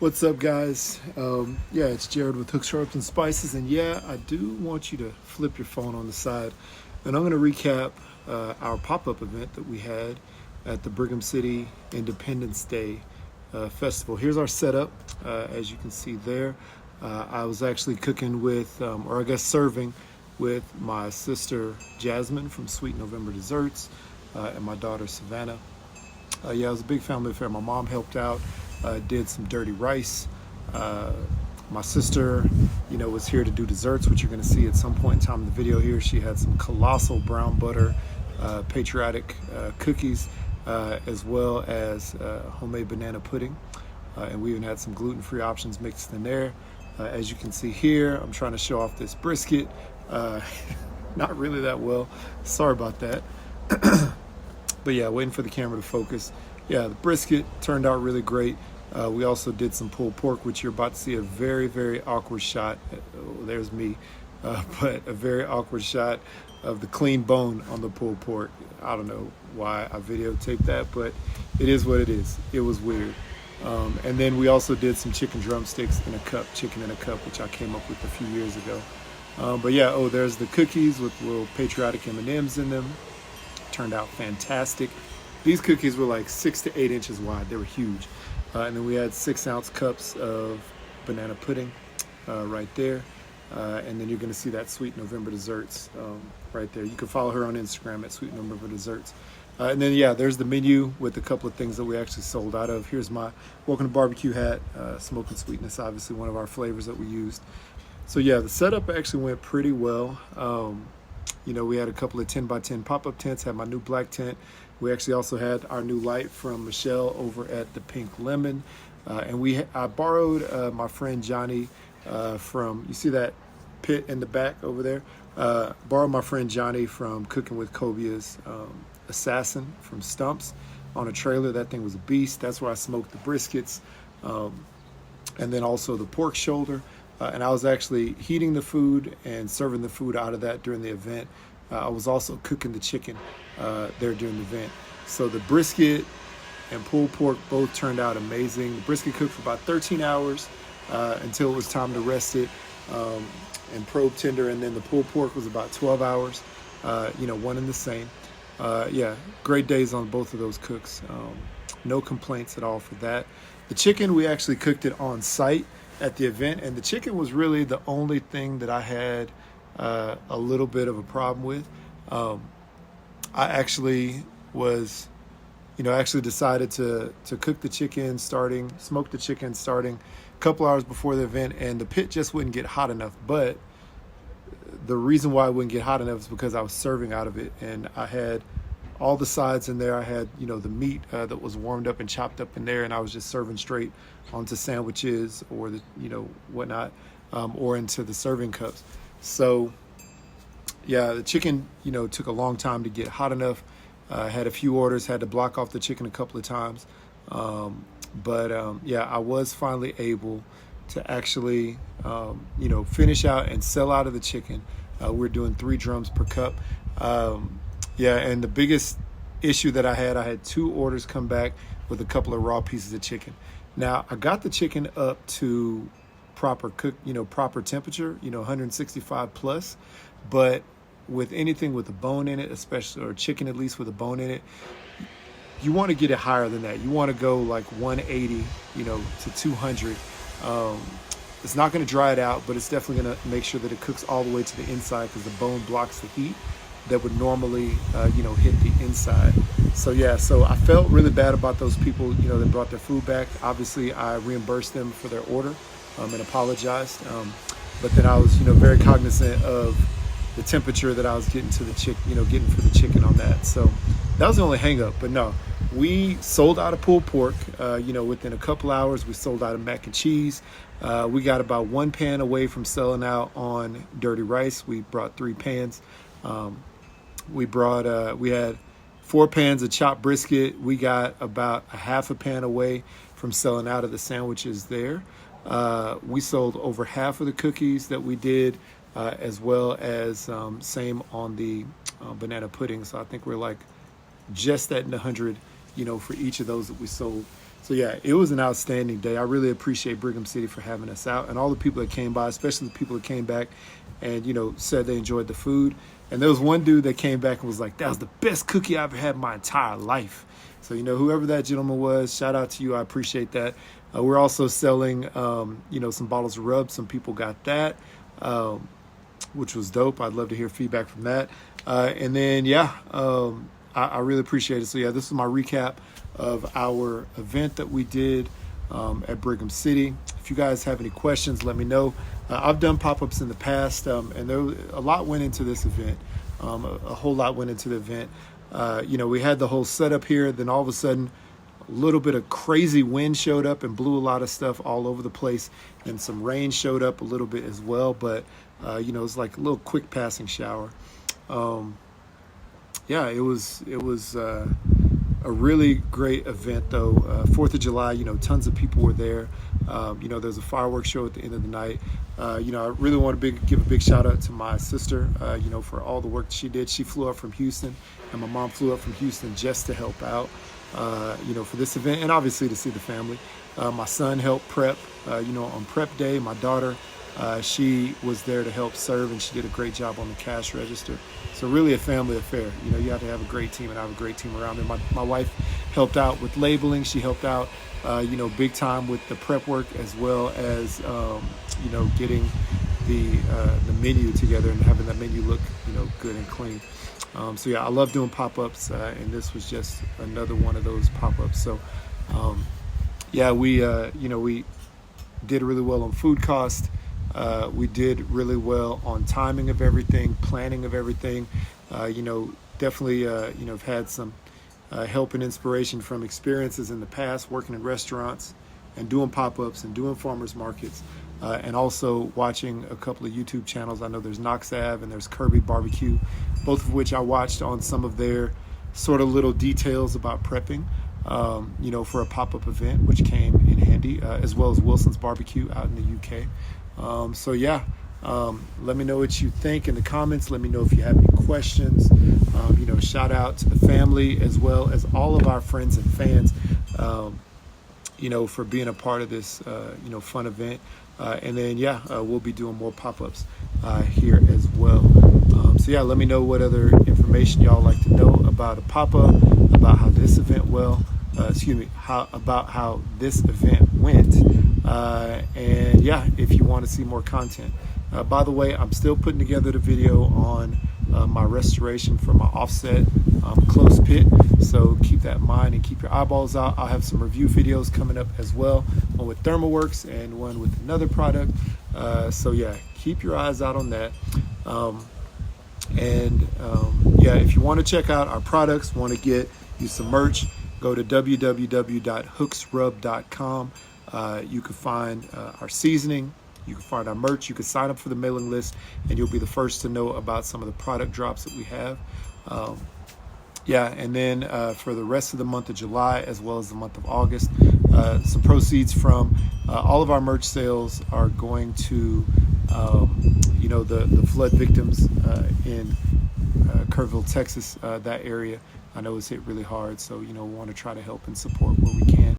What's up, guys? Yeah, it's Jared with Hooks, Sharps, and Spices, and yeah, I do want you to flip your phone on the side, and I'm going to recap our pop-up event that we had at the Brigham City Independence Day Festival. Here's our setup, as you can see there. I was actually cooking with, or I guess serving with my sister Jasmine from Sweet November Desserts and my daughter Savannah. Yeah, it was a big family affair. My mom helped out. Did some dirty rice. My sister, was here to do desserts, which you're going to see at some point in time in the video here. She had some colossal brown butter patriotic cookies, as well as homemade banana pudding. And we even had some gluten-free options mixed in there. As you can see here, I'm trying to show off this brisket. Not really that well. Sorry about that. But yeah, waiting for the camera to focus. Yeah, the brisket turned out really great. We also did some pulled pork, which you're about to see a very, very awkward shot. Oh, there's me. But a very awkward shot of the clean bone on the pulled pork. I don't know why I videotaped that, but it is what it is. It was weird. And then we also did some chicken drumsticks in a cup, chicken in a cup, which I came up with a few years ago. But yeah, there's the cookies with little patriotic M&Ms in them. Turned out fantastic. These cookies were like 6 to 8 inches wide. They were huge. And then we had 6-ounce cups of banana pudding right there. And then you're going to see that Sweet November Desserts right there. You can follow her on Instagram at Sweet November Desserts. And then, yeah, there's the menu with a couple of things that we actually sold out of. Here's my Welcome to Barbecue hat, Smoking Sweetness, obviously one of our flavors that we used. So, yeah, the setup actually went pretty well. We had a couple of 10 by 10 pop-up tents, had my new black tent. We actually also had our new light from Michelle over at the Pink Lemon. And I borrowed my friend Johnny from, you see that pit in the back over there? Borrowed my friend Johnny from Cooking with Cobia's Assassin from Stumps on a trailer. That thing was a beast. That's where I smoked the briskets. And then also the pork shoulder. And I was actually heating the food and serving the food out of that during the event. I was also cooking the chicken there during the event. So the brisket and pulled pork both turned out amazing. The brisket cooked for about 13 hours until it was time to rest it and probe tender. And then the pulled pork was about 12 hours, one and the same. Yeah, great days on both of those cooks. No complaints at all for that. The chicken, we actually cooked it on site at the event, and the chicken was really the only thing that I had a little bit of a problem with. I actually decided to cook the chicken smoke the chicken starting a couple hours before the event, and the pit just wouldn't get hot enough. But the reason why it wouldn't get hot enough is because I was serving out of it, and I had all the sides in there. I had, the meat that was warmed up and chopped up in there, and I was just serving straight onto sandwiches or the, whatnot, or into the serving cups. So, yeah, the chicken, took a long time to get hot enough. Had a few orders, had to block off the chicken a couple of times. But I was finally able to actually, finish out and sell out of the chicken. We're doing 3 drums per cup. And the biggest issue that I had 2 orders come back with a couple of raw pieces of chicken. Now, I got the chicken up to proper temperature, 165 plus, but with anything with a bone in it, especially, or chicken at least with a bone in it, you want to get it higher than that. You want to go like 180, to 200. It's not going to dry it out, but it's definitely going to make sure that it cooks all the way to the inside, because the bone blocks the heat that would normally, hit the inside. So I felt really bad about those people, that brought their food back. Obviously, I reimbursed them for their order and apologized. But then I was, very cognizant of the temperature that I was getting to the getting for the chicken on that. So that was the only hang up. But no, we sold out of pulled pork. Within a couple hours, we sold out of mac and cheese. We got about 1 pan away from selling out on dirty rice. We brought 3 pans. We had 4 pans of chopped brisket. We got about a half a pan away from selling out of the sandwiches there. We sold over half of the cookies that we did, as well as same on the banana pudding. So I think we're like just at 100, for each of those that we sold. So yeah, it was an outstanding day. I really appreciate Brigham City for having us out, and all the people that came by, especially the people that came back and said they enjoyed the food. And there was one dude that came back and was like, "That was the best cookie I've ever had in my entire life." So whoever that gentleman was, shout out to you. I appreciate that. We're also selling some bottles of rub. Some people got that, which was dope. I'd love to hear feedback from that. And then I really appreciate it. So yeah, this is my recap of our event that we did at Brigham City. If you guys have any questions, let me know. I've done pop-ups in the past, and a lot went into this event. A whole lot went into the event. We had the whole setup here. Then all of a sudden, a little bit of crazy wind showed up and blew a lot of stuff all over the place. And some rain showed up a little bit as well. But, it was like a little quick passing shower. It was a really great event, though. 4th of July, tons of people were there. There's a fireworks show at the end of the night. I really want to give a big shout out to my sister, for all the work she did. She flew up from Houston, and my mom flew up from Houston just to help out, for this event, and obviously to see the family. My son helped prep, on prep day. My daughter, she was there to help serve, and she did a great job on the cash register. So really a family affair. You have to have a great team, and I have a great team around me. My wife helped out with labeling. She helped out, big time with the prep work, as well as, getting the menu together and having that menu look, good and clean. I love doing pop-ups, and this was just another one of those pop-ups. So, we did really well on food cost. We did really well on timing of everything, planning of everything. Definitely, have had some help and inspiration from experiences in the past, working in restaurants and doing pop-ups and doing farmers markets, and also watching a couple of YouTube channels. I know there's Knox Ave and there's Kirby Barbecue, both of which I watched on some of their sort of little details about prepping, for a pop-up event, which came in handy, as well as Wilson's Barbecue out in the UK. Let me know what you think in the comments. Let me know if you have any questions. Shout out to the family, as well as all of our friends and fans, for being a part of this, fun event. We'll be doing more pop-ups here as well. Let me know what other information y'all like to know about a pop-up, about how this event how this event went. If you want to see more content. By the way, I'm still putting together the video on my restoration for my offset close pit. So keep that in mind and keep your eyeballs out. I'll have some review videos coming up as well, one with ThermalWorks and one with another product. Keep your eyes out on that. If you want to check out our products, want to get you some merch, go to www.hooksrub.com. You can find our seasoning, you can find our merch, you can sign up for the mailing list, and you'll be the first to know about some of the product drops that we have. For the rest of the month of July, as well as the month of August, some proceeds from all of our merch sales are going to, the flood victims in Kerrville, Texas, that area. I know it's hit really hard, so we want to try to help and support where we can.